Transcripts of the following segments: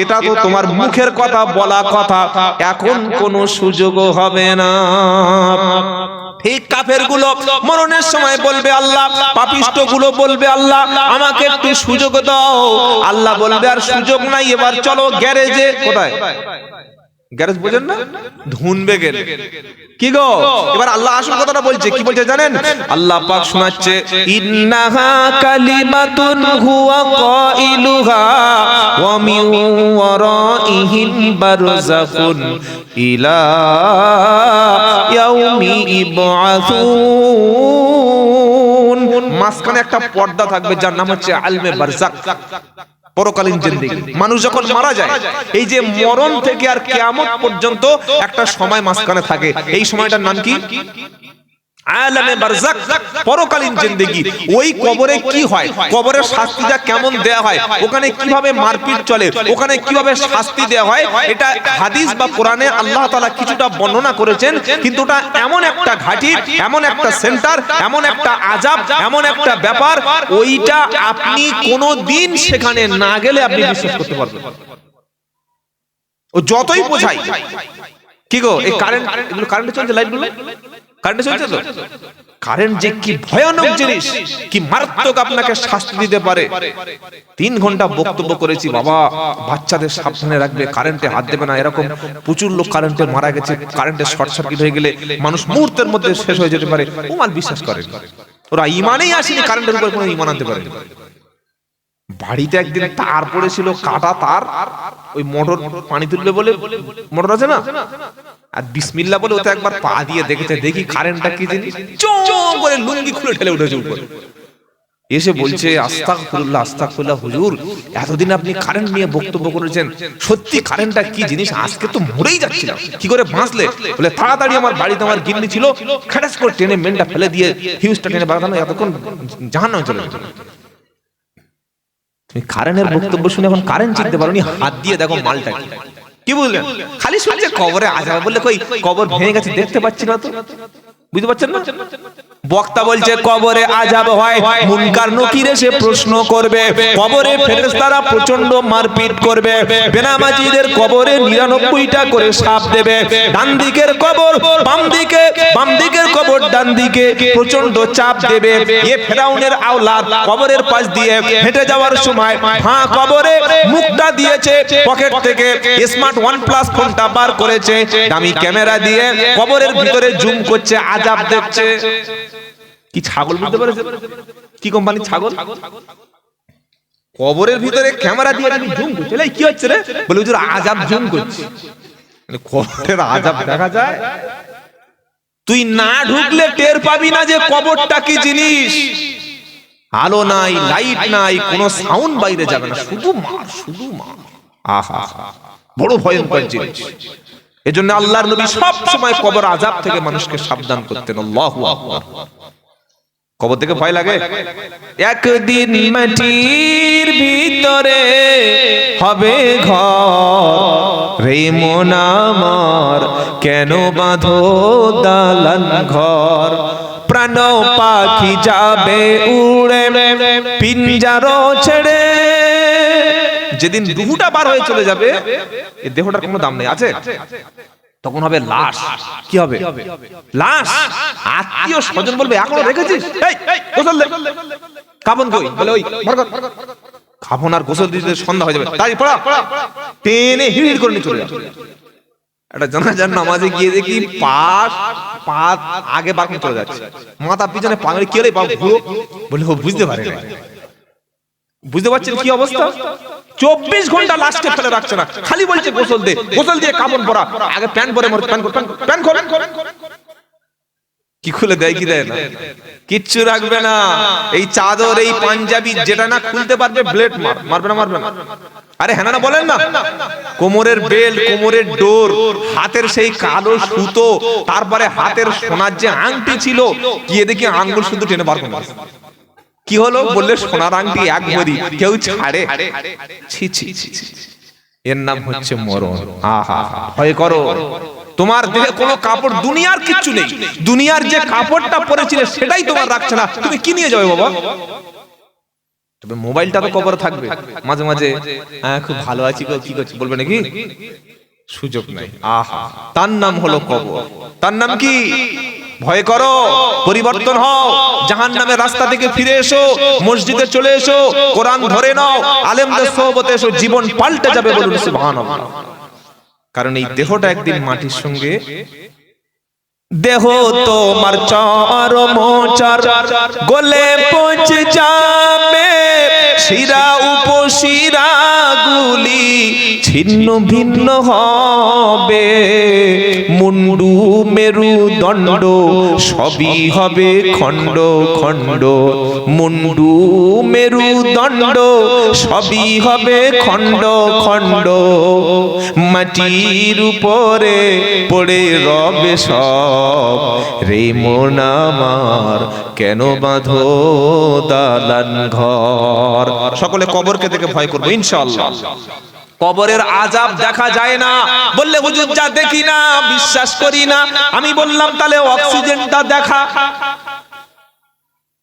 এটা তো তোমার মুখের কথা বলা কথা, এখন কোনো সুযোগ হবে না। ঠিক কাফের গুলো মরণের সময় বলবে আল্লাহ, পাপিষ্ট গুলো বলবে আল্লাহ আমাকে একটু সুযোগ দাও। আল্লাহ বলবে আর সুযোগ নাই, এবার চলো গ্যারেজে। কোথায় গ্যারেজ বোঝেন না, ধুনবে গেলে কি গো। এবার আল্লাহ আসল কথাটা বলছে, কি বলছে জানেন? আল্লাহ পাক শোনাচ্ছে, ইন্নাহা কালিমাতুন হুয়া কাইলুহা ওয়া মিন ওয়ারাইহিম বারযাখুন ইলা ইয়াউমি ইবআসুন। মাঝখানে একটা পর্দা থাকবে যার নাম হচ্ছে আলমে বারযাখ, পরকালীন জিন্দেগি। মানুষ যখন মারা যায়, এই যে মরণ থেকে আর কিয়ামত পর্যন্ত একটা সময় মাঝখানে থাকে, এই সময়টার নাম কি? আলামে বারযাখ, পরকালীন জিন্দেগি। ওই কবরে কি হয়, কবরের শাস্তিটা কেমন দেয়া হয়, ওখানে কিভাবে মারপিট চলে, ওখানে কিভাবে শাস্তি দেয়া হয়, এটা হাদিস বা কোরআনে আল্লাহ তাআলা কিছুটা বর্ণনা করেছেন। কিন্তু ওটা এমন একটা ঘাঁটি, এমন একটা সেন্টার, এমন একটা আযাব, এমন একটা ব্যাপার, ওইটা আপনি কোনোদিন সেখানে না গেলে আপনি বিশ্বাস করতে পারবেন। ও যতই বোঝাই কি গো, এই কারেন্ট, এগুলো কারেন্টে চলছে, লাইটগুলো কারেন্টে চলছে তো। কারেন্ট যে কি ভয়ানক জিনিস, কি মারাত্মক আপনাকে শাস্তি দিতে পারে। 3 ঘন্টা বক্তব্য করেছি, বাবা বাচ্চাদের সাবধানে রাখবে, কারেন্টে হাত দেবে না। এরকম প্রচুর লোক কারেন্টে মারা গেছে, কারেন্টে শর্ট সার্কিট হয়ে গেলে মানুষ মুহূর্তের মধ্যে শেষ হয়ে যেতে পারে। ওমান বিশ্বাস করে, ওরা ইমানেই আসেনি, কারেন্টের উপর কোনো ইমান আনতে পারে। বাড়িতে একদিন তার পড়েছিল, কাটা তার, ওই মোটর পানি তুলবে বলে মোটর আছে না, আর বিসমিল্লাহ বলে ওতে একবার পা দিয়ে দেখেছে, দেখি কারেন্টটা কি জিনিস, চোখ করে লুঙ্গি খুলে ঠেলে উঠেছে উপরে। এসে বলছে, আস্তাগফিরুল্লাহ আস্তাগফিরুল্লাহ হুজুর, এতদিন আপনি কারেন্ট নিয়ে বক্তব্য করেছেন, সত্যি কারেন্টটা কি জিনিস, আজকে তো মরেই যাচ্ছিলাম, কি করে বাঁচলে? বলে তাড়াতাড়ি আমার বাড়িতে আমার গিন্নি ছিল, খাটাস করে টেনে মেনটা ফেলে দিয়ে ফিউজটা টেনে বাগানো, এতক্ষণ জাহান্নামে চলে যেত। তুমি কারেন্টের বক্তব্য শুনে এখন কারেন্ট চিনতে পারোনি, হাত দিয়ে দেখো মালটা কি বুঝলেন? খালি শুনছে কবরে আযাব, বললে কই কবর ভেঙে গেছে দেখতে পাচ্ছি না তো, বুঝতে পারছেন না? বক্তা বলছে কবরে আযাব হয়, মুনকার নকির এসে প্রশ্ন করবে, কবরে ফেরেশতারা প্রচন্ড মারপিট করবে, বেনামাজিদের কবরে 99টা করে সাপ দেবে, ডান দিকের কবর বাম দিকে, বাম দিকের কবর ডান দিকে প্রচন্ড চাপ দেবে। এ ফেরাউনের আওলাদ কবরের পাশ দিয়ে হেঁটে যাওয়ার সময় ভাঁ কবরে মুখটা দিয়েছে, পকেট থেকে স্মার্ট OnePlus ফোনটা বার করেছে, দামি ক্যামেরা দিয়ে কবরের ভিতরে জুম করছে, আযাব দেখছে। কি ছাগল বুঝতে পেরেছে? কি কোম্পানির ছাগল? কবরের ভিতরে ক্যামেরা দিয়ে আমি জুম করছি, এই কি হচ্ছে রে? বলে হুজুর আযাব জুম করছি। মানে কবরের আযাব দেখা যায়, তুই না ঢুকলে টের পাবি না যে কবরটা কি জিনিস। আলো নাই, লাইট নাই, কোনো সাউন্ড বাইরে যাবে না, শুধু মার, শুধু মার। আহা, বড় ভয়ঙ্কর জিনিস। এজন্য আল্লাহর নবী সব সময় কবর আযাব থেকে মানুষকে সাবধান করতেন। আল্লাহু আকবার। কবর থেকে ভয় লাগে? একদিন মাটির ভিতরে হবে ঘর, রে মন আমার কেন বাঁধো দালান ঘর, প্রাণ পাখি যাবে উড়ে পিঞ্জার ছেড়ে। যেদিন রুহুটা বার হয়ে চলে যাবে, এই দেহটার কোনো দাম নেই, আছে? তখন হবে লাশ। কি হবে? লাশ। আত্মীয় স্বজন বলবে এখনো রেখেছিস, এই গোসল দে, কাফন কই? বলে ওই কাফন আর গোসল দিতে সন্ধ্যা হয়ে যাবে, তাই পড়া টেনে হিড় করে নিয়ে চলে যাবে। একটা জানাজার নামাজে গিয়ে দেখি পা আগে বার করে চলে যাচ্ছে, মাথা পিছনে পাগড়ি, কি হলো? পা ঘুরো। বলে ও বুঝতে পারে না। বুঝতে পারছেন কি অবস্থা? 24 ঘন্টা লাশকে ফেলে রাখছে না, খালি বলছে গোসল দে, গোসল দিয়ে কাপড় পরা, আগে প্যান্ট পরে মর, প্যান্ট খোল। কি খুলে দেয়? কি দেয় না, কিচ্ছু রাখবে না। এই চাদর, এই পাঞ্জাবি যেটা না খুলতে পারবে, ব্লেড মারবে না, মারবে না। আরে হ্যাঁ না বলেন না? কোমরের বেল্ট, কোমরের ডোর, হাতের সেই কালো সুতো, তারপরে হাতের সোনার যে আংটি ছিল, গিয়ে দেখি আঙ্গুল শুধু টেনে বার করে। কি হলো? বললে সোনার আংটি এক ভরি, কেউ ছাড়ে? ছি ছি ছি, এর নাম হচ্ছে মরণ। আহা, ভয় করো। তোমার দেহে কোনো কাপড়, দুনিয়ার কিচ্ছু নেই, দুনিয়ার যে কাপড়টা পরেছিলে সেটাই তোমার রাখছে না, তুমি কি নিয়ে যাবে বাবা? তবে মোবাইলটা তো কবরে থাকবে, মাঝে মাঝে খুব ভালো আছি গো, কি করছি বলবে নাকি? সুযোগ নাই। আহা, তার নাম হলো কবর। তার নাম কি? ভয় করো, পরিবর্তন হও, জাহান্নামের রাস্তা থেকে ফিরে এসো, মসজিদে চলে এসো, কোরআন ধরে নাও, আলেমদের সোহবতে এসো, জীবন পাল্টে যাবে। বলুন সুবহানাল্লাহ। কারণ এই দেহটা একদিন মাটির সঙ্গে, দেহ তোমার চরমচর গলে পচে যাবে, শিরা উপশিরা গুলি ছিন্ন ভিন্ন হবে, মুন্ডু মেরুদণ্ড সবই হবে খণ্ড খণ্ড, মুন্ডু মেরুদণ্ড সবই হবে খণ্ড খণ্ড, মাটির উপরে পড়ে রবে সব, রে মন আমার কেন বাঁধো দালান ঘর। সকলে কবরকে দেখে ভয় করবো ইনশাআল্লাহ। কবরের আযাব দেখা যায় না বললে হুজুর যা দেখি না, বিশ্বাস করি না। আমি বললাম তাহলে অক্সিজেনটা দেখা।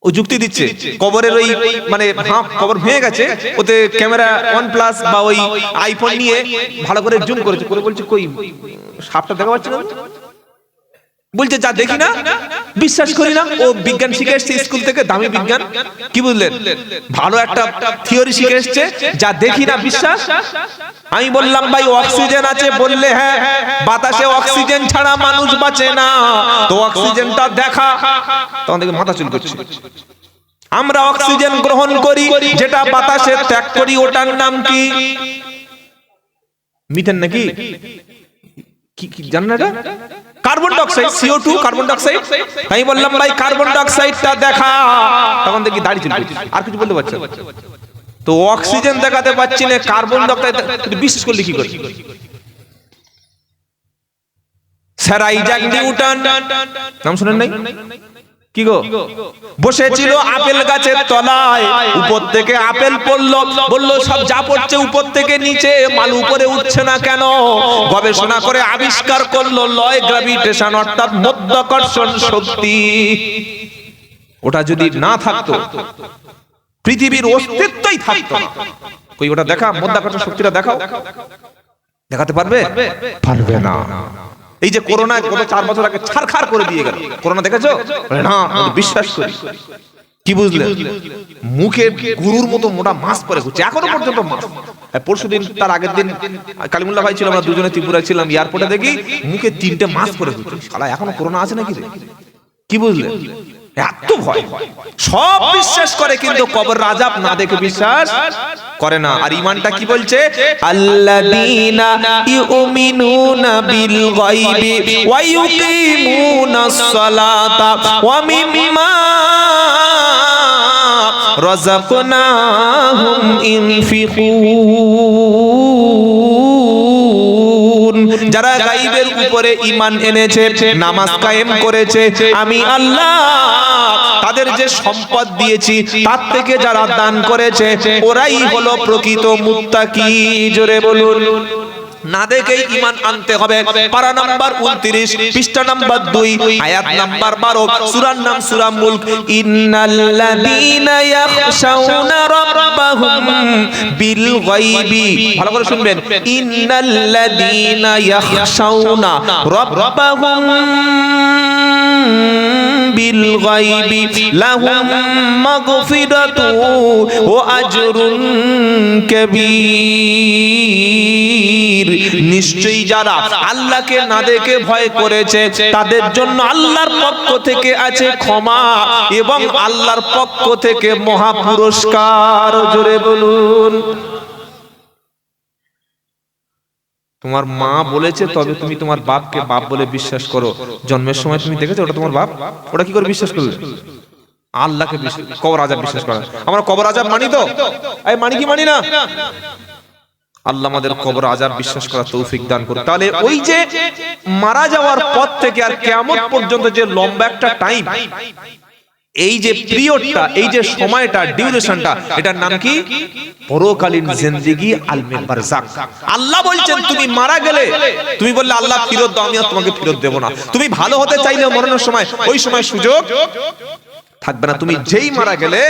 ও যুক্তি দিচ্ছে কবরের ওই মানে কবর ভেঙে গেছে, ওতে ক্যামেরা OnePlus বা ওই আইফোন নিয়ে ভালো করে জুম করেছে, করে বলছে কই সাপটা দেখা পাচ্ছে না, বলছে যা দেখি না, বিশ্বাস করি না। ও বিজ্ঞান শিখে এসছে স্কুল থেকে, দামি বিজ্ঞান, কি বুঝলেন, ভালো একটা থিওরি শিখে এসছে, যা দেখি না বিশ্বাস। আমি বললাম ভাই অক্সিজেন আছে, বললে হ্যাঁ, বাতাসে অক্সিজেন ছাড়া মানুষ বাঁচে না, তো অক্সিজেনটা দেখা। তখন দেখে মাথা চুল করছে। আমরা অক্সিজেন গ্রহণ করি, যেটা বাতাসে ত্যাগ করি ওটার নাম কি? মিথেন নাকি কি জানেন না? Carbon dioxide, CO2, carbon dioxide. আমি বললাম ভাই কার্বন ডাইঅক্সাইডটা দেখা, তখন দেখি দাড়ি চুল করছে, আর কিছু বলতে পারছে না। তো অক্সিজেন দেখাতে পাচ্ছি না, কার্বন ডাইঅক্সাইড বিশ্বাস করলে কি করে? স্যার আইজাক নিউটন নাম শুনেন নাই? কি গো, বসেছিল আপেল গাছের তলায়, উপর থেকে আপেল পড়লো, বলল সব যা পড়ছে উপর থেকে নিচে, মাল উপরে উঠছে না কেন? গবেষণা করে আবিষ্কার করলো লয় গ্র্যাভিটেশন, অর্থাৎ মাধ্যাকর্ষণ শক্তি। ওটা যদি না থাকতো পৃথিবীর অস্তিত্বই থাকতো না। কই ওটা দেখা, মাধ্যাকর্ষণ শক্তিটা দেখাও। দেখাতে পারবে? পারবে না। এই যে করোনা গত 4 বছর আগে ছারখার করে দিয়ে গেল, করোনা দেখেছো না? বিশ্বাস করি। কি বুঝলে? মুখে গুরুর মতো মোটা মাস্ক পরে ঘুরছে এখনো পর্যন্ত মাস্ক। পরশুদিন তার আগের দিন কালিমুল্লাহ ভাই ছিল, আমরা দুজনে ত্রিপুরায় ছিলাম, এয়ারপোর্টে দেখি মুখে 3টে মাস্ক পরে ঘুরছে। শালা এখনো করোনা আছে নাকি রে? কি বুঝলে? এত ভয়, সব বিশ্বাস করে কিন্তু কবর আযাব না দেখে বিশ্বাস করে না। আর ঈমানটা কি বলছে? আল্লাযীনা ইউমিনুনা বিল গায়বি ওয়া ইউকিমুনাস সালাতা ওয়া মিম্মা রাযাকনাহুম ইনফিকুন। যারা গায়বের উপরে ঈমান এনেছে, নামাজ কায়েম করেছে, আমি আল্লাহ তাদের যে সম্পদ দিয়েছি তার থেকে যারা দান করেছে, ওরাই হলো প্রকৃত মুত্তাকি। জোরে বলুন। না দেখেই ঈমান আনতে হবে। পারা নাম্বার 29, পৃষ্ঠা নাম্বার 2, আয়াত নাম্বার 12, সূরার নাম সূরা মুলক। ইন্নাল্লাযীনা ইয়াখশাউনা রাব্বাহুম বিল গায়বি, ভালো করে শুনবেন, ইন্নাল্লাযীনা ইয়াখশাউনা রাব্বাহুম বিল গায়বি লাহুম মাগফিরাতু ওয়া আজরুন কাবীর। নিশ্চয়ই যারা আল্লাহকে না দেখে ভয় করেছে, তাদের জন্য আল্লাহর পক্ষ থেকে আছে ক্ষমা এবং আল্লাহর পক্ষ থেকে মহা পুরস্কার। জোরে বলুন। তোমার মা বলেছে তবে তুমি তোমার বাপকে বাপ বলে বিশ্বাস করো। জন্মের সময় তুমি দেখেছো ওটা তোমার বাপ, ওটা কি করে বিশ্বাস করলে? আল্লাহকে কবর আযাব বিশ্বাস করা। আমরা কবর আযাব মানি তো? এই মানি কি মানি না? আল্লাহ আমাদের কবর আযাব বিশ্বাস করার তৌফিক দান করুন। তাহলে ওই যে মারা যাওয়ার পর থেকে আর কিয়ামত পর্যন্ত যে লম্বা একটা টাইম, এই যে পিরিয়ডটা, এই যে সময়টা, ডিউরেশনটা, এটার নাম কি? পরকালীন জিন্দেগি, আলমে বারজাখ। আল্লাহ বলছেন তুমি মারা গেলে, তুমি বললে আল্লাহ ফিরত দাও, আমি তোমাকে ফিরত দেব না। তুমি ভালো হতে চাইলে মরণের সময়, ওই সময় সুযোগ থাকবে না। তুমি যেই মারা গেলে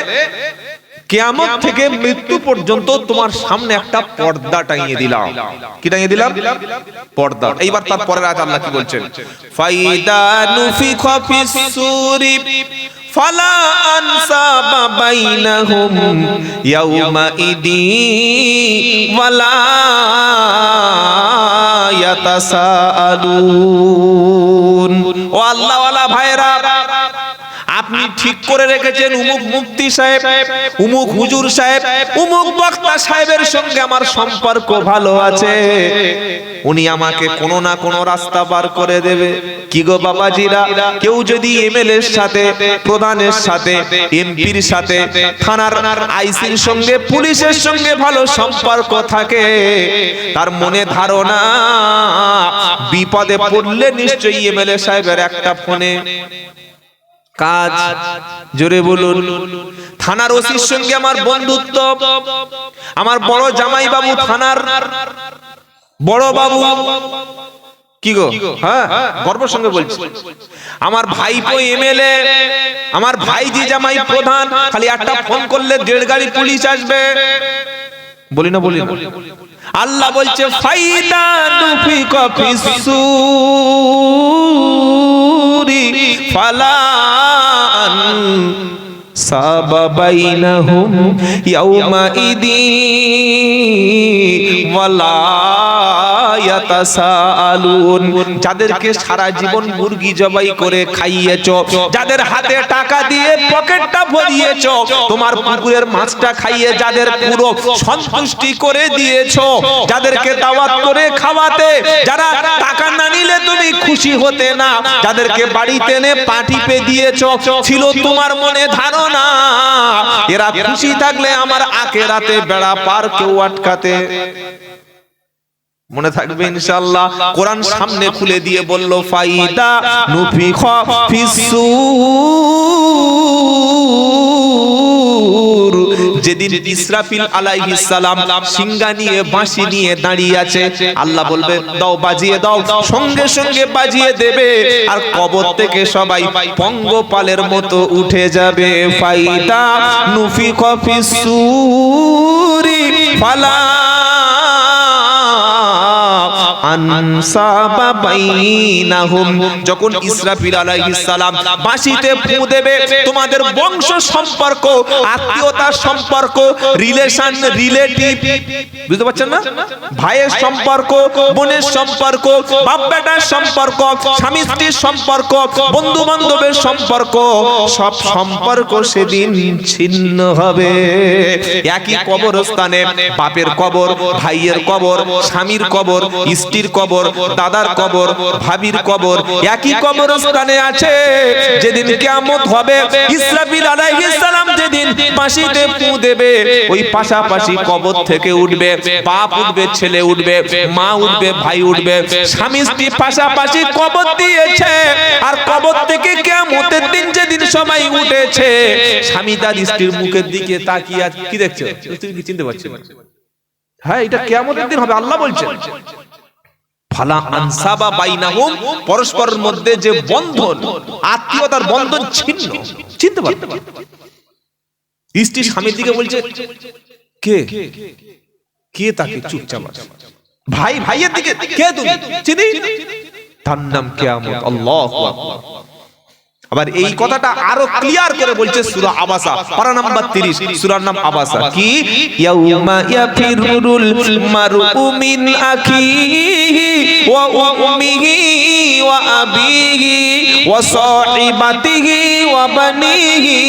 কিয়ামত থেকে মৃত্যু পর্যন্ত তোমার সামনে একটা পর্দা টাঙিয়ে দিলাম। কি টাঙিয়ে দিলাম? পর্দা। এইবার তার পরের আয়াত আল্লাহ কি বলছেন? ফাইদা নুফিখা ফিস সূরি ফালা আনসাবা বাইনাহুম ইয়াউমা ইদি ওয়ালা ইয়াতাসাআলুন। ও আল্লাহ ওয়ালা ভাইরা, আপনি ঠিক করে রেখেছেন উমুক মুফতি সাহেব, উমুক হুজুর সাহেব, উমুক বক্তা সাহেবের সঙ্গে আমার সম্পর্ক ভালো আছে, উনি আমাকে কোনো না কোনো রাস্তা বার করে দেবে। কি গো বাবাজিরা, কেউ যদি এমএলএ এর সাথে, প্রধানের সাথে, এমপির সাথে, থানার আইসির সঙ্গে, পুলিশের সঙ্গে ভালো সম্পর্ক থাকে, তার মনে ধারণা বিপদে পড়লে নিশ্চয়ই এমএলএ সাহেবের একটা ফোনে কাজ। জোরে বলুন। থানার ওসির সঙ্গে আমার বন্ধুত্ব, আমার বড় জামাই বাবু থানার বড় বাবু, কি গো, হ্যাঁ গর্বের সঙ্গে বলছি, আমার ভাইপো এমএলএ, আমার ভাইজি জামাই প্রধান, খালি একটা ফোন করলে 1.5 গাড়ি পুলিশ আসবে। বলি না, বলি না। আল্লাহ বলছে ফাইদা নুফিকা ফিস সূরি ফালা সাবা বাইনাহুম ইয়াউমা ইদি ওয়ালা ইয়াতাসাআলুন। যাদেরকে সারা জীবন মুরগি জবাই করে খাইয়েছো, যাদের হাতে টাকা দিয়ে পকেটটা ভরিয়েছো, তোমার পুকুরের মাছটা খাইয়ে যাদের পুরো সন্তুষ্টি করে দিয়েছো, যাদেরকে দাওয়াত করে খাওয়াতে যারা টাকা না নিলে তুমি খুশি হতে না, যাদেরকে বাড়িতে এনে পাটি পে দিয়েছো, ছিল তোমার মনে ধারণা এরা খুশি থাকলে আমার আখিরাতে বেড়া পার কেউ আটকাতে। মনে থাকবে ইনশাআল্লাহ। কোরআন সামনে খুলে দিয়ে বলল ফাইদা নুফিখা ফিস সূর, যেদিন ইসরাফিল আলাইহিস সালাম সিংহা নিয়ে বাঁশি নিয়ে দাঁড়িয়ে আছে, আল্লাহ বলবে দাও বাজিয়ে দাও, সঙ্গে সঙ্গে বাজিয়ে দেবে, আর কবর থেকে সবাই পঙ্গপালের মতো উঠে যাবে। ফাইদা নুফিখা ফিস সূরি ফালা আনসাবা বাইনাহুম, যখন ইসরাফিল আলাইহিস সালাম বাঁশিতে ফু দেবে, তোমাদের বংশ সম্পর্ক, আত্মীয়তার সম্পর্ক, রিলেশন, রিলেটিভ, বুঝতে পারছেন না? ভাইয়ের সম্পর্ক, বোনের সম্পর্ক, বাপ বেটার সম্পর্ক, স্বামী স্ত্রীর সম্পর্ক, বন্ধু বান্ধবের সম্পর্ক, সব সম্পর্ক সেদিন ছিন্ন হবে। একই কবরস্থানে বাপের কবর, ভাইয়ের কবর, স্বামীর কবর, স্ত্রীর কবর, দাদার কবর, ভাবির কবর একই কবরস্থানে আছে। যেদিন কিয়ামত হবে, ইসরাফিল আলাইহিস সালাম যেদিন বাঁশিতে ফু দেবে, ওই পাশাপাশি কবর থেকে উঠবে বাপ, উঠবে ছেলে, উঠবে মা, উঠবে ভাই, উঠবে স্বামী স্ত্রী পাশাপাশি কবর দিয়েছে। আর কবর থেকে কিয়ামতের দিন যেদিন সবাই উঠেছে, স্বামী তার স্ত্রীর মুখের দিকে তাকিয়ে কি দেখছো? তুমি কি চিনতে পারছো? হ্যাঁ, এটা কিয়ামতের দিন হবে। আল্লাহ বলছেন ফালা আনসাবা বাইনাহুম, পরস্পরের মধ্যে যে বন্ধন, আত্মীয়তার বন্ধন ছিন্ন, চিনতে পারবে। স্ত্রী স্বামীর দিকে বলছে কে কে, তাকে চুপচাপ আছে। ভাই ভাইয়ের দিকে কে, তুমি চিনি, তার নাম কিয়ামত। আল্লাহু আকবার। আবার এই কথাটা আরো ক্লিয়ার করে বলছে সূরা আবাসা, পারা নাম্বার 30, সূরার নাম আবাসা। কি ইয়াউমা ইয়াফিরুল মারউ মিন আখিহি ওয়া উম্মিহি ওয়া আবিহি ওয়া সাহিবাতিহি ওয়া বানিহি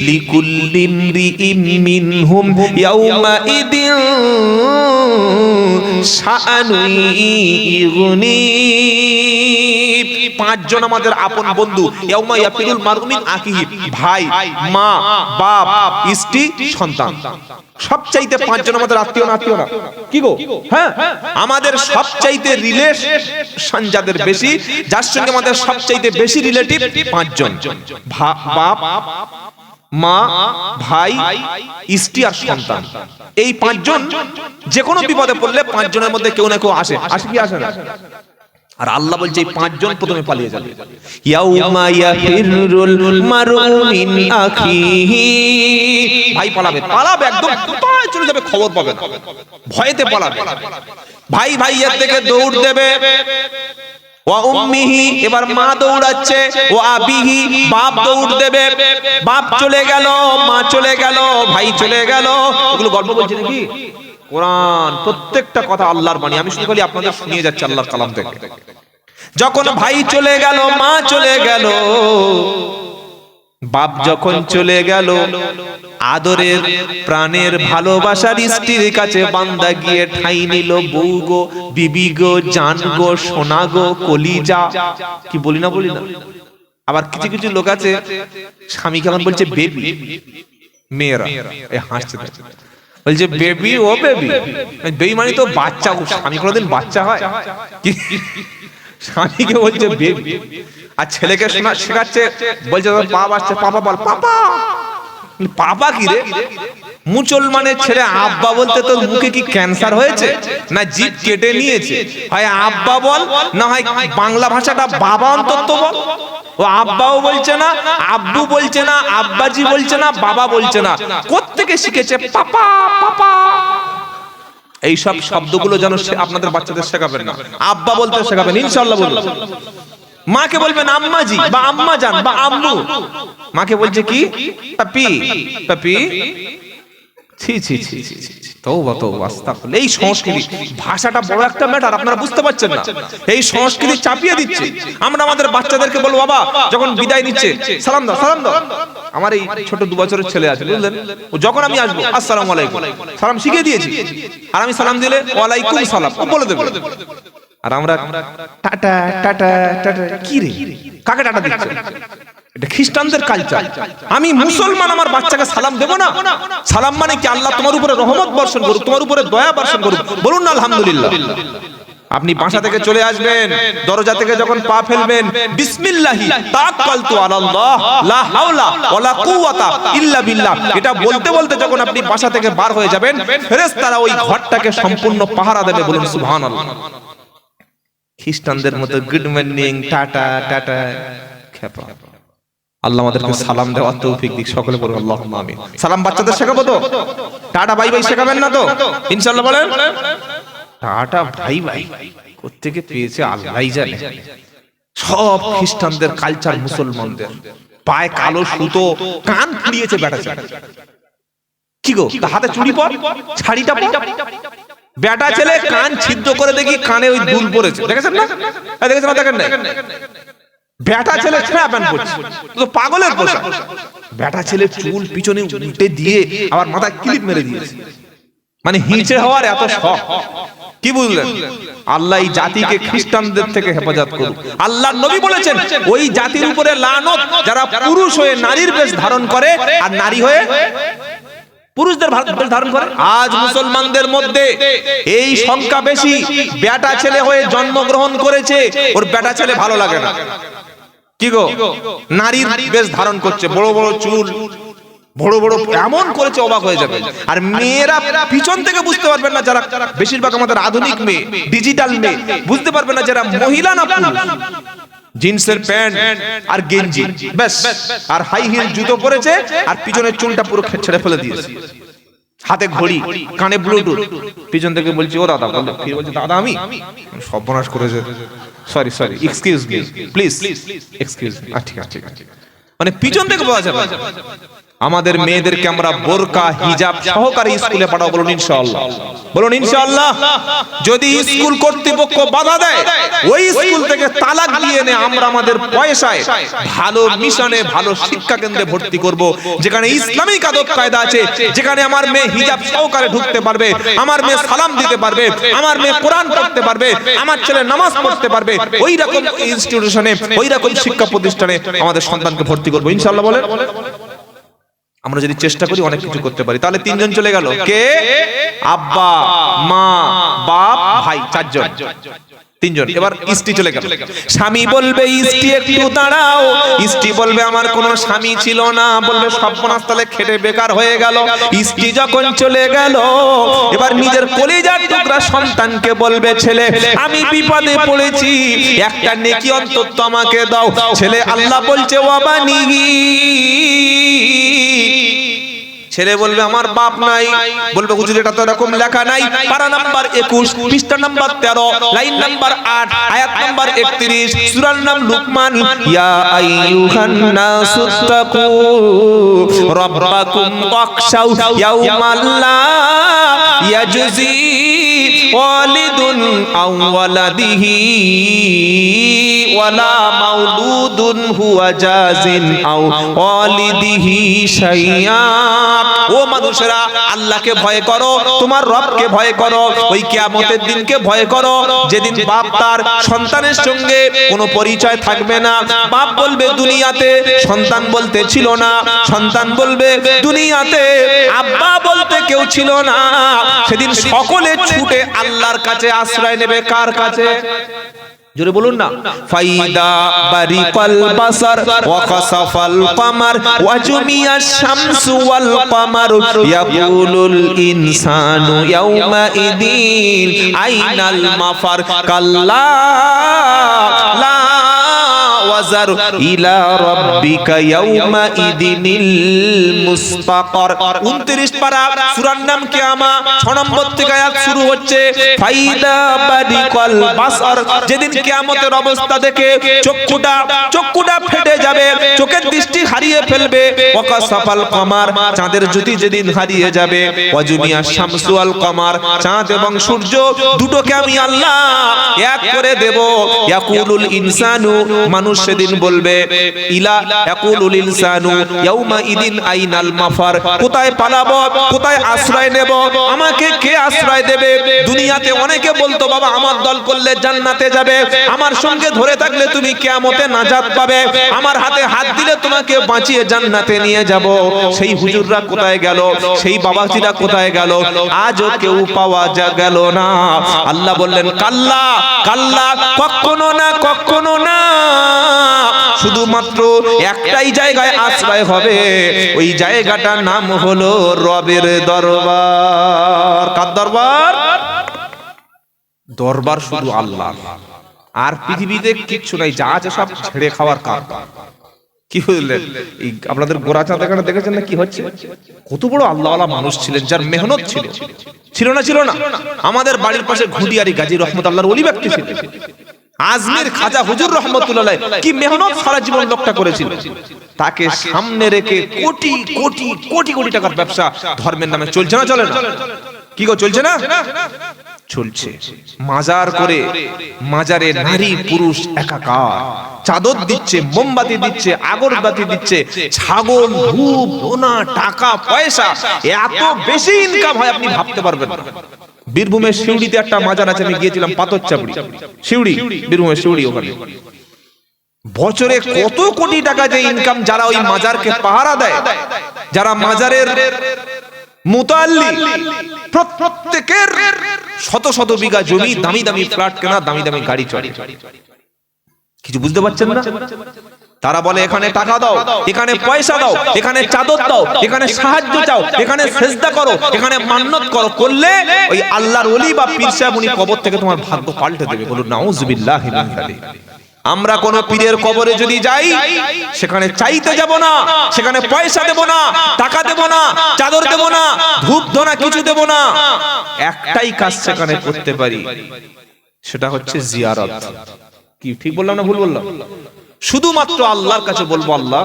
লিকুল্লি ইমরিইম মিনহুম ইয়াউমা ইদিন শাআনুন ইগনি। 5 জন আমাদের আপন বন্ধু। ইয়াউমা ইয়াফিরুল মারউ মিন আখিহি, ভাই, মা, বাপ, স্ত্রী, সন্তান, সবচাইতে 5 জন আমাদের আত্মীয় না, আত্মীয় না, কি গো, হ্যাঁ, আমাদের সবচাইতে রিলেশন যাদের বেশি, যার সঙ্গে আমাদের সবচাইতে বেশি রিলেটিভ 5 জন, বাপ, মা, ভাই, স্ত্রী আর সন্তান। এই 5 জন যে কোনো বিপদে পড়লে 5 জনের মধ্যে কেউ না কেউ আসে, আসে কি আসে না? আর আল্লাহ বলছে এই পাঁচজন প্রথমে পালিয়ে যাবে। ইয়াউমা ইয়াফিরুল মারউ মিন আখিহি, ভাই পালাবে, পালাবে, একদম কোথায় চলে যাবে খবর পাবে না, ভয়েতে পালাবে। ভাই ভাইয়ের থেকে দৌড় দেবে। ওয়া উম্মিহি, এবার মা দৌড়াচ্ছে। ও আবিহি, বাপ দৌড় দেবে। বাপ চলে গেল, মা চলে গেল, ভাই চলে গেল। এগুলো গল্প বলছে নাকি? কোরআন প্রত্যেকটা কথা আল্লাহর বাণী। আমি শুধু খালি আপনাদের শুনিয়ে যাচ্ছি আল্লাহর কালাম থেকে। যখন ভাই চলে গেল, মা চলে গেল, বাপ যখন চলে গেল, আদরের প্রাণের ভালোবাসার স্ত্রীর কাছে বান্দা গিয়ে ঠাই নিল। বউ গো, বিবি গো, জান গো, সোনা গো, কলিজা, কি বলি না বলি না। আবার কিছু কিছু লোক আছে স্বামী কেমন বলছে বেবি, মেয়েরা এই হাসছে বলছে বেবি, ও বেবি, বেবি মানে তো বাচ্চা। স্বামী কোনোদিন বাচ্চা হয়? স্বামীকে বলছে বেবি, আর ছেলেকে শোনা শেখাচ্ছে, বলছে পাপ আসছে, পাপা বল, পাপা। পাপা কি রে? মুসলমানের ছেলে আব্বা বলতে তোর মুখে কি ক্যান্সার হয়েছে না জিভ কেটে নিয়েছে? হয় আব্বা বল, না হয় বাংলা ভাষাটা বাবা অন্তত বল। ও আব্বাও বলছে না, আব্বু বলছে না, আব্বাজি বলছে না, বাবা বলছে না, কোত্থেকে শিখেছে পাপা পাপা। এই সব শব্দগুলো যেন আপনাদের বাচ্চাদের শেখাবেন না, আব্বা বলতে শেখাবেন ইনশাআল্লাহ। বলুন মাকে বলবেন আম্মাজি বা আম্মা জান বা আম্মু। মাকে বলছে কি? পাপি পাপি। ছি ছি ছি ছি, তওবা তওবা, আস্তাগফিরুল্লাহ। এই সংস্কৃতি, ভাষাটা বড় একটা ম্যাটার, আপনারা বুঝতে পারছেন না। এই সংস্কৃতি চাপিয়ে দিচ্ছে। আমরা আমাদের বাচ্চাদেরকে বলবো, বাবা যখন বিদায় নিচ্ছে সালাম দাও, সালাম দাও। আমার এই ছোট 2 বছরের ছেলে আছে, বুঝলেন, ও যখন আমি আসবো আসসালামু আলাইকুম, সালাম শিখিয়ে দিয়েছি। আর আমি সালাম দিলে ওয়ালাইকুম সালাম ও বলে দেবে। আর আমরা টাটা টাটা টাটা, কি রে কাকে টাটা দিচ্ছ? এটা খ্রিস্টানদের কালচার। আমি মুসলমান, আমার বাচ্চাকে সালাম দেব না? সালাম মানে কি? আল্লাহ তোমার উপরে রহমত বর্ষণ করুক, তোমার উপরে দয়া বর্ষণ করুক, বলুন না আলহামদুলিল্লাহ। আপনি বাসা থেকে চলে আসবেন, দরজা থেকে যখন পা ফেলবেন, বিসমিল্লাহি তাওয়াক্কালতু আলাল্লাহ লা হাওলা ওয়ালা কুওয়াতা ইল্লা বিল্লাহ, এটা বলতে বলতে যখন আপনি বাসা থেকে বার হয়ে যাবেন, ফেরেশতারা ওই ঘরটাকে সম্পূর্ণ পাহারা দেবে, বলুন সুবহানাল্লাহ। খ্রিস্টানদের মতো গুড মর্নিং, টাটা টাটা, খেপা। আল্লাহ আমাদেরকে সালাম দেওয়ার তৌফিক দিক, সকলে বলুন আল্লাহুম্মা আমিন। সালাম বাচ্চাদের শেখাবো তো? টাটা বাই বাই শেখাবেন না তো ইনশাআল্লাহ? বলেন টাটা বাই বাই কোত্থেকে পেয়েছে আল্লাহই জানে। সব খ্রিস্টানদের কালচার মুসলমানদের। পায়ে কালো সুতো, কান ফুরিয়েছে বেটা ছেলে। কি গো, হাতে চুড়ি পর, শাড়িটা পর। বেটা ছেলে কান ছিদ্র করে দেখি কানে ওই দুল পড়েছে, দেখেছেন না? দেখেছেন না? দেখেন না? বেটা ছেলে ছেঁড়া প্যান্ট পরছে, তো পাগলের পোশাক। বেটা ছেলে চুল পিছনে উল্টে দিয়ে আবার মাথায় ক্লিপ মেরে দিয়েছে, মানে হিঁচড়ে হওয়ার এত শখ। কি বুঝলেন? আল্লাহ এই জাতিকে খ্রিস্টানদের থেকে হেফাজত করুন। আল্লাহর নবী বলেছেন ওই জাতির উপরে লানত যারা পুরুষ হয়ে নারীর বেশ ধারণ করে আর নারী হয়ে পুরুষদের বেশ ধারণ করে। আজ মুসলমানদের মধ্যে এই সংখ্যা বেশি। বেটা ছেলে হয়ে জন্মগ্রহণ করেছে, ওর বেটা ছেলে ভালো লাগে না। কি গো, নারীর বেশ ধারণ করছে, বড় বড় চুল, বড় বড় এমন করেছে অবাক হয়ে যাবে। আর মেয়েরা পিছন থেকে বুঝতে পারবেন না, যারা বেশিরভাগ আমাদের আধুনিক মেয়ে, ডিজিটাল মেয়ে, বুঝতে পারবেন না যারা মহিলা না পুরুষ। জিন্সের প্যান্ট আর গেঞ্জি ব্যাস, আর হাই হিল জুতো পরেছে, আর পিছনের চুলটা পুরো ছেড়ে ফেলে দিয়েছে, হাতে ঘড়ি, কানে ব্লুটুথ। পিছন থেকে বলছি ও দাদা, বলছে দাদা আমি সর্বনাশ করেছে, sorry sorry, excuse me please, excuse me. ঠিক আছে ঠিক আছে, মানে পিছন থেকে বলা যাবে। আমাদের মেয়েদেরকে আমরা বোরকা হিজাব সহকারে স্কুলে পাঠাবো, বলুন ইনশাআল্লাহ, বলুন ইনশাআল্লাহ। যদি স্কুল কর্তৃপক্ষ বাধা দেয়, ওই স্কুল থেকে তালাক দিয়ে এনে আমরা আমাদের পয়সায় ভালো মিশনে, ভালো শিক্ষা কেন্দ্রে ভর্তি করব, যেখানে ইসলামিক আদব কায়দা আছে, যেখানে আমার মেয়ে হিজাব সহকারে ঢুকতে পারবে, আমার মেয়ে সালাম দিতে পারবে, আমার মেয়ে কোরআন পড়তে পারবে, আমার ছেলে নামাজ পড়তে পারবে। ওই রকম ইনস্টিটিউশনে, ওই রকম শিক্ষা প্রতিষ্ঠানে আমাদের সন্তানকে ভর্তি করব ইনশাআল্লাহ। বলেন আমরা যদি চেষ্টা করি অনেক কিছু করতে পারি। তাহলে 3 জন চলে গেল, কে? আব্বা, মা, বাপ, ভাই, 4 জন। তিনজন। এবার স্ত্রী চলে গেল, স্বামী বলবে স্ত্রী একটু দাঁড়াও, স্ত্রী বলবে আমার কোনো স্বামী ছিল না, বলবে সর্বনাশ তাহলে খেটে বেকার হয়ে গেল। স্ত্রী যখন চলে গেল এবার নিজের কলিজার টুকরা সন্তানকে বলবে ছেলে আমি বিপদে পড়েছি, একটা নেকি অন্তত আমাকে দাও। ছেলে আল্লাহ বলছে ওয়াবানি, ছেলে বলবে আমার বাপ নাই, বলবে হুজুর এটা তো এরকম লেখা নাই। পারা নাম্বার 21 পৃষ্ঠা নাম্বার 13 লাইন নাম্বার 8 আয়াত নাম্বার 31 সূরার নাম লুকমান। ইয়া আইয়ুহান নাসুত্তাকু রাব্বাকুম ওয়াখশাউ ইয়াওমান লা ইয়াজজি ওয়ালিদুন আও ওয়ালাদিহি ওয়ালা মাউলুদুন হুয়া জাজিন আও ওয়ালিদিহি শাইয়া। ও মানুষেরা আল্লাহকে ভয় করো, তোমার রবকে ভয় করো, ওই কিয়ামতের দিনকে ভয় করো যেদিন বাপ তার সন্তানের সঙ্গে কোনো পরিচয় থাকবে না। বাপ বলবে দুনিয়াতে সন্তান বলতে ছিল না, সন্তান বলবে দুনিয়াতে আব্বা বলতে কেউ ছিল না। সেদিন সকলে ছুটে আল্লাহর কাছে আশ্রয় নেবে। কার কাছে? জোরে বলুন না। ফাইদা বারিকাল বাসার ওয়া খাসাফাল কামার ওয়া জুমিয়াশ শামসু ওয়াল কামারু ইয়াকুলুল ইনসানু ইয়াওমা ইদিন আইনাল মাফার কাল্লা লা ওয়াজার ইলা রাব্বিকা ইয়াওমা ইদিনিল মুস্তাকার। 29 পারা সূরার নাম কিয়ামা 6 নম্বর থেকে আয়াত শুরু হচ্ছে। ফাইদা বারিকাল বাসার, যেদিন কিয়ামতের অবস্থা দেখে চক্ষুটা ফেটে যাবে, চোখের দৃষ্টি হারিয়ে ফেলবে। ওয়াকাসাফাল কামার, চাঁদের জ্যোতি যেদিন হারিয়ে যাবে। ওয়াজুমিয়া শামসু ওয়াল কামার, চাঁদ এবং সূর্য দুটোকে আমি আল্লাহ এক করে দেব। ইয়াকুলুল ইনসানু, মানুষ সেদিন বলবে ইলা ইয়াকুলুল ইনসানু ইয়াউমা ইদিন আইনাল মাফার, কোথায় পালাবো, কোথায় আশ্রয় নেব, আমাকে কে আশ্রয় দেবে? দুনিয়াতে অনেকে বলতো বাবা আমার দল করলে জান্নাতে যাবে, আমার সঙ্গে ধরে থাকলে তুমি কিয়ামতে নাজাত পাবে, আমার হাতে হাত দিলে তোমাকে বাঁচিয়ে জান্নাতে নিয়ে যাব। সেই হুজুররা কোথায় গেল? সেই বাবাজিরা কোথায় গেল? আজও কেউ পাওয়া গেল না। আল্লাহ বললেন কাল্লা কাল্লা, কখনো না কখনো না, শুধুমাত্র একটাই জায়গায় আশ্রয় হবে, ওই জায়গাটার নাম হলো রবের দরবার। কার দরবার? দরবার শুধু আল্লাহ, আর পৃথিবীতে কিচ্ছু নাই, যা আছে সব ছেড়ে খাওয়ার কাজ। কি বুঝলেন? এই আপনাদের গোরাচাঁদ এখানে দেখেছেন না কি হচ্ছে? কত বড় আল্লাহওয়ালা মানুষ ছিলেন, যার মেহনত ছিল, ছিল না ছিল না? আমাদের বাড়ির পাশে ঘুটিয়ারি গাজী রহমত আল্লাহর ওলি ব্যক্তি ছিলেন, আজমির খাজা হুজুর রাহমাতুল্লাহ, কি মেহনত সারা জীবন লোকটা করেছিল। তাকে সামনে রেখে কোটি কোটি কোটি কোটি টাকার ব্যবসা ধর্মের নামে চলছে না চলে না? কি গো চলছে না? চলছে। মাজার করে মাজারে নারী পুরুষ একাকার, চাদর দিচ্ছে, মোমবাতি দিচ্ছে, আগরবাতি দিচ্ছে, ছাগল, ধূপ, ধোনা, টাকা পয়সা, এত বেশি ইনকাম হয় আপনি ভাবতে পারবেন না। বীরভূমের শিউড়িতে একটা মাজার আছে, আমি গিয়েছিলাম, পাথরচাপড়ি শিউড়ি, বীরভূমের শিউড়ি। ওখানে বছরে কত কোটি টাকা যে ইনকাম, যারা ওই মাজারকে পাহারা দেয়, যারা মাজারের মুতাল্লি, প্রত্যেকের শত শত বিঘা জমি, দামি দামি ফ্ল্যাট কেনা, দামি দামি গাড়ি চড়ে। কিছু বুঝতে পারছেন না? তারা বলে এখানে টাকা দাও, এখানে পয়সা দাও, এখানে চাদর দাও, এখানে সাহায্য চাও, এখানে সেজদা করো, এখানে মান্নত করো, করলে ওই আল্লাহর ওলি বা পীর সাহেব উনি কবর থেকে তোমার ভাগ্য পাল্টে দেবে। বলুন নাউজুবিল্লাহি মিন যালিক। আমরা কোন পীরের কবরে যদি যাই, সেখানে চাইতে যাব না, সেখানে পয়সা দেব না, টাকা দেব না, চাদর দেব না, ধূপ ধোনা কিছু দেব না। একটাই কাজ সেখানে করতে পারি, সেটা হচ্ছে জিয়ারত। কি ঠিক বললাম না ভুল বললাম? শুধুমাত্র আল্লাহর কাছে বলবো, আল্লাহ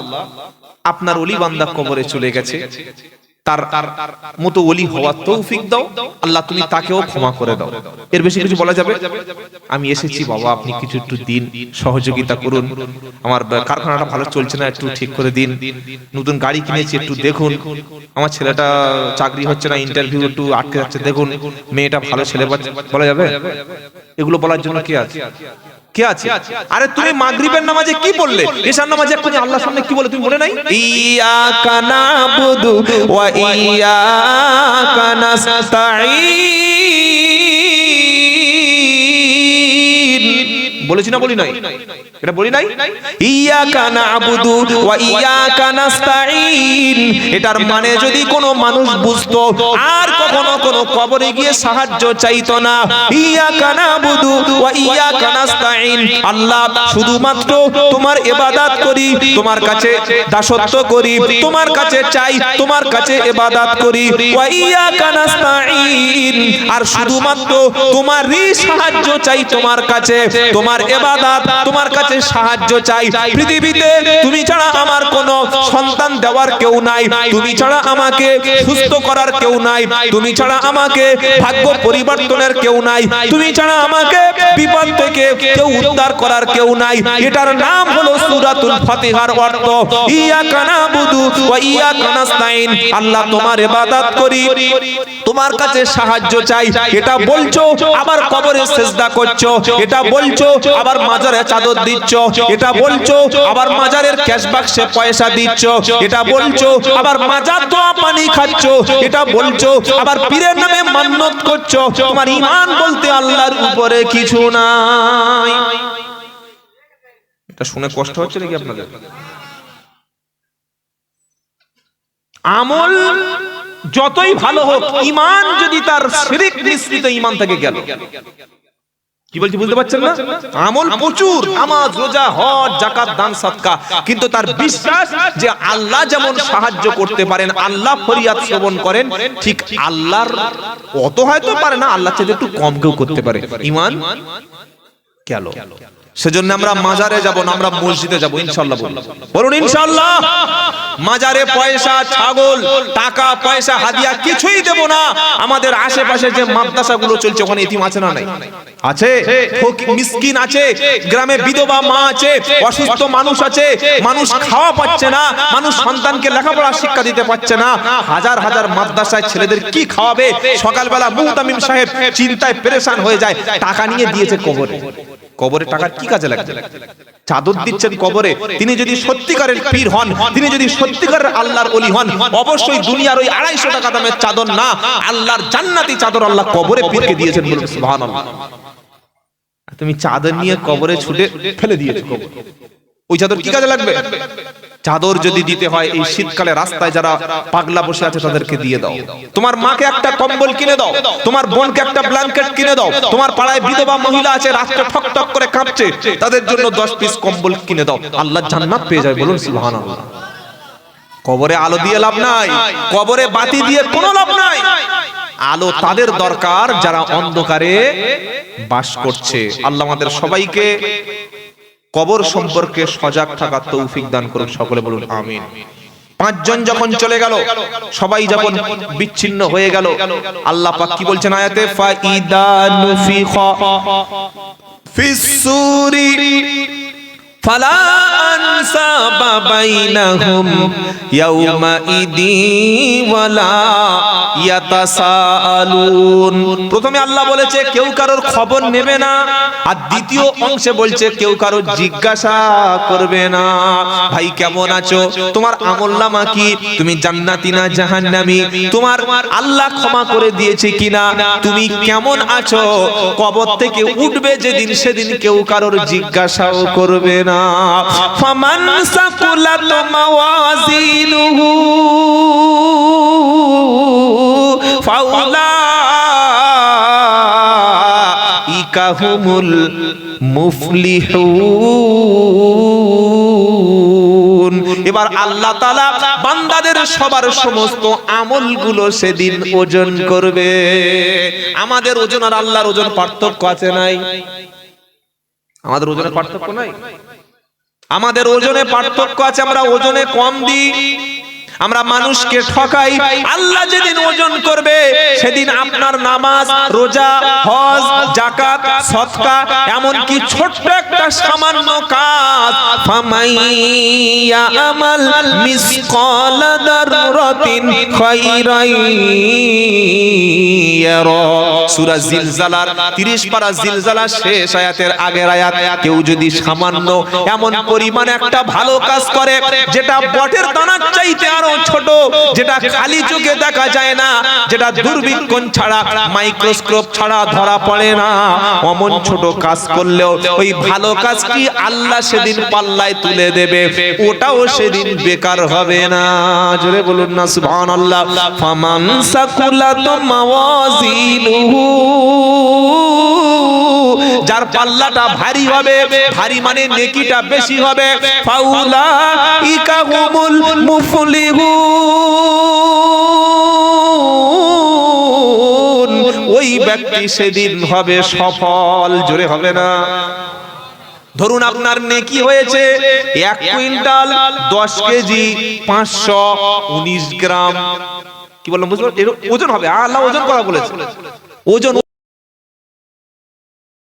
আপনার ওলি বান্দা কবরে চলে গেছে, তার মতো ওলি হওয়ার তৌফিক দাও, আল্লাহ তুমি তাকেও ক্ষমা করে দাও। এর বেশি কিছু বলা যাবে? আমি এসেছি বাবা, আপনি কিছু একটু দিন, সহযোগিতা করুন, আমার কারখানাটা ভালো চলছে না, একটু ঠিক করে দিন, নতুন গাড়ি কিনেছি একটু দেখুন, আমার ছেলেটা চাকরি হচ্ছে না, ইন্টারভিউ একটু আটকে যাচ্ছে দেখুন, মেয়েটা ভালো ছেলে, বলা যাবে? এগুলো বলার জন্য কে আছে? কে আছে? আরে তুমি মাগরিবের নামাজে কি বললে? এশার নামাজে এখন আল্লাহর সামনে কি বলে তুমি বলে নাই? ইয়াকা নাবুদু ওয়া ইয়াকা নাস্তাঈন। বলেছি না বলি নাই? এটা বলি নাই? ইয়াকা নাবুদু ওয়া ইয়াকা নাস্তাঈন, এটার মানে যদি কোনো মানুষ বুঝতো আর কখনো কোনো কবরে গিয়ে সাহায্য চাইতো না। ইয়াকা নাবুদু ওয়া ইয়াকা নাস্তাঈন, আল্লাহ শুধুমাত্র তোমার ইবাদত করি, তোমার কাছে দাসত্ব করি, তোমার কাছে চাই, তোমার কাছে ইবাদত করি। ওয়া ইয়াকা নাস্তাঈন, আর শুধুমাত্র তোমারই সাহায্য চাই তোমার কাছে, তোমার ইবাদত, তোমার কাছে সাহায্য চাই। পৃথিবীতে তুমি ছাড়া আমার কোনো সন্তান দেওয়ার কেউ নাই, তুমি ছাড়া আমাকে সুস্থ করার কেউ নাই, তুমি ছাড়া আমাকে ভাগ্য পরিবর্তনের কেউ নাই, তুমি ছাড়া আমাকে বিপদ থেকে কেউ উদ্ধার করার কেউ নাই। এটার নাম হলো সূরাতুল ফাতিহার অর্থ ইয়াকা নাবুদু ওয়া ইয়াকা নাস্তাঈন। আল্লাহ তোমার ইবাদত করি, তোমার কাছে সাহায্য চাই, এটা বলছো আবার কবরে সিজদা করছো, এটা বলছো আবার মাজারে চাদর দিচ্ছ, এটা বলছো আবার মাজারের ক্যাশ বাক্সে পয়সা দিচ্ছ, এটা বলছো আবার মাজার দোয়া পানি খাচ্ছ, এটা বলছো আবার পীরের নামে মান্নত করছো। তোমার ঈমান বলতে আল্লাহর উপরে কিছু নাই। এটা শুনে কষ্ট হচ্ছে নাকি আপনাদের? আমল যতই ভালো হোক, ঈমান যদি তার শিরক মিশ্রিত ঈমান থেকে গেল, কি বলছি বুঝতে পারছেন না? আমল প্রচুর, নামাজ রোজা হজ যাকাত দান সদকা, কিন্তু তার বিশ্বাস যে আল্লাহ যেমন সাহায্য করতে পারেন, আল্লাহ ফরিয়াদ শ্রবণ করেন, ঠিক আল্লাহর অত হয়তো পারে না, আল্লাহ চাইলে একটু কম কেউ করতে পারে, ঈমান গেল। সেজন্য আমরা মাজারে যাব না, আমরা মসজিদে যাব ইনশাআল্লাহ। বলুন ইনশাআল্লাহ। মাজারে পয়সা, ছাগল, টাকা পয়সা, হাদিয়া কিছুই দেব না। আমাদের আশেপাশে যে মাদ্রাসাগুলো চলছে ওখানে এতিম আছে না নাই? আছে, মিসকিন আছে, গ্রামে বিধবা মা আছে, অসুস্থ মানুষ আছে, মানুষ খাওয়া পাচ্ছে না, মানুষ সন্তানকে লেখাপড়া শিক্ষা দিতে পারছে না। হাজার হাজার মাদ্রাসায় ছেলেদের কি খাওয়াবে? সকালবেলা মুহতামিম সাহেব চিন্তায় পেরেশান হয়ে যায়, টাকা নিয়ে দিয়েছে কবরে। কবরে টাকার কি কাজে লাগছে? চাদর দিচ্ছেন কবরে। তিনি যদি সত্যিকারের পীর হন, তিনি যদি সত্যিকারের আল্লাহর ওলি হন, অবশ্যই দুনিয়ার ওই 250 টাকা দামের চাদর না, আল্লাহর জান্নাতি চাদর আল্লাহ কবরে পীরকে দিয়েছেন। বলুন সুবহানাল্লাহ। তুমি চাদর নিয়ে কবরে ছুটে ফেলে দিয়েছো কবরে, ওই চাদর কি কাজে লাগবে? চাদর যদি দিতে হয় এই শীতকালে রাস্তায় যারা পাগলা বসে আছে তাদেরকে দিয়ে দাও। তোমার মাকে একটা কম্বল কিনে দাও, তোমার বোনকে একটা ব্ল্যাঙ্কেট কিনে দাও, তোমার পাড়ায় বিধবা মহিলা আছে রাস্তা ঠক ঠক করে কাঁপছে, তাদের জন্য 10 পিস কম্বল কিনে দাও, আল্লাহ জান্নাত পেয়ে যাবে। বলুন সুবহানাল্লাহ। কবরে আলো দিয়ে লাভ নাই, কবরে বাতি দিয়ে কোনো লাভ নাই। আলো তাদের দরকার যারা অন্ধকারে বাস করছে। আল্লাহ আমাদের সবাইকে কবর সম্পর্কে সজাগ থাকার তৌফিক দান করুন, সকলে বলুন আমিন। 5 জন যখন চলে গেল, সবাই যখন বিচ্ছিন্ন হয়ে গেল, আল্লাহ পাক কি বলছেন আয়াতে? ফাইদা নুফিখা ফিস সূরি ফালা আনসাবা বাইনাহুম ইয়াউমাইদি ওয়ালা ইয়াতাসাআলুন। প্রথমে আল্লাহ বলেছে কেউ কারোর খবর নেবে না, আর দ্বিতীয় অংশে বলছে কেউ কারোর জিজ্ঞাসা করবে না। ভাই কেমন আছো? তোমার আমলনামা কি? তুমি জান্নাতি না জাহান্নামী? তোমার আল্লাহ ক্ষমা করে দিয়েছে কিনা? তুমি কেমন আছো? কবর থেকে উঠবে যেদিন, সেদিন কেউ কারোর জিজ্ঞাসাও করবে না। ফামান সাকুলাত মাওয়াজিনুহু ফাউলাইকা হুমুল মুফলিহুন। এবার আল্লাহ তাআলা বান্দাদের সবার সমস্ত আমলগুলো সেদিন ওজন করবে। আমাদের ওজন আর আল্লাহর ওজন পার্থক্য আছে নাই? আমাদের ওজনের পার্থক্য নাই? আমাদের ওজনে পার্থক্য আছে, আমরা ওজনে কম দিই, আমরা মানুষকে ঠকাই। আল্লাহ যেদিন ওজন করবে সেদিন আপনার নামাজ, রোজা, হজ, যাকাত, সদকা, এমন কি ছোট্ট একটা সামান্য কাজ, ফামাইয়া আমাল মিসকাল দাররাতিন খায়রান ইয়ারা। সূরা জিলজালার 30 পারা জিলজালা শেষ আয়াতের আগের আয়াত। কেউ যদি সামান্য এমন পরিমাণে একটা ভালো কাজ করে যেটা বটের দানার চাইতে আরো আরো ছোট, যেটা খালি চোখে দেখা যায় না, যেটা দূরবীক্ষণ ছাড়া মাইক্রোস্কোপ ছাড়া ধরা পড়ে না, অমন ছোট কাজ করলেও ওই ভালো কাজ কি আল্লাহ সেদিন পাল্লায় তুলে দেবে, ওটাও সেদিন বেকার হবে না। জোরে বলুন না সুবহানাল্লাহ। ফামান সাকুলাত মাওয়াজিনুহু, যার পাল্লাটা ভারী হবে, ভারী মানে নেকিটা বেশি হবে, ফাউলাইকা হুমুল মুফলিহুন, ওই ব্যক্তি সেদিন হবে সফল। জোরে হবে না। ধরুন আপনার নেকি হয়েছে 1 কুইন্টাল 10 কেজি 519 গ্রাম, কি বললাম বুঝলেন, ওজন হবে, আল্লাহ ওজন করা বলেছে, ওজন